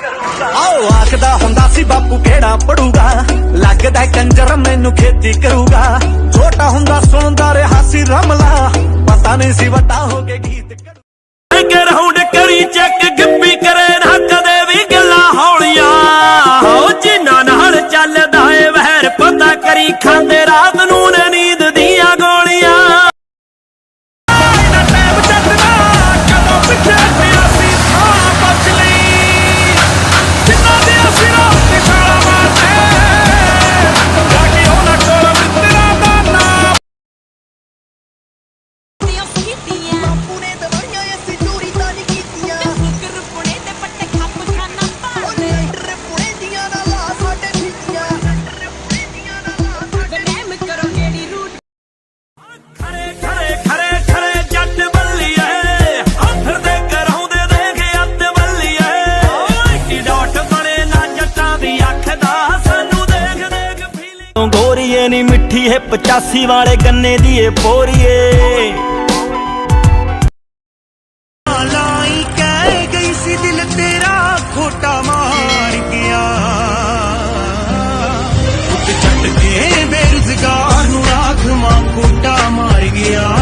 ਕਰੂਗਾ। ਆਓ ਆਖਦਾ ਹੁੰਦਾ ਸੀ ਬਾਪੂ ਕਿਹੜਾ ਪੜੂਗਾ, ਲੱਗਦਾ ਕੰਜਰ ਮੈਨੂੰ ਖੇਤੀ ਕਰੂਗਾ। ਛੋਟਾ ਹੁੰਦਾ ਸੁਣਦਾ ਰਿਹਾ ਸੀ ਰਮਲਾ, ਪਤਾ ਨਹੀਂ ਸੀ ਵੱਡਾ ਹੋ ਕੇ ਗੀਤ ਕਰੂਗਾ। ਰਾਉਂਡ ਕਰੀ ਚੈੱਕ ਗਿੱਪੀ ਕਰੇ ਨਾ ਕਦੇ ਵੀ ਗੱਲਾਂ ਹੌਲੀਆਂ, ਹੋ ਜਿਨ੍ਹਾਂ ਨਾਲ ਚੱਲਦਾ ਏ ਵਹਿਰ ਪਤਾ ਕਰੀ ਖਾਂਦੇ ਰਾਤ ਨੂੰ ਨੀਂਦ ਦੀਆਂ ਗੋਲੀਆਂ। ਗੋਰੀਏ ਨੀ ਮਿੱਠੀ ਹੈ 85 ਵਾਲੇ ਗੰਨੇ ਦੀ ਏ ਪੋਰੀਏ। ਲਾਈ ਕਹਿ ਗਈ ਸੀ ਦਿਲ ਤੇਰਾ ਖੋਟਾ ਮਾਰ ਗਿਆ, ਉੱਤੇ ਛੱਡ ਕੇ ਬੇਰੁਜ਼ਗਾਰ ਨੂੰ ਆਖ ਮਾਂ ਖੋਟਾ ਮਾਰ ਗਿਆ।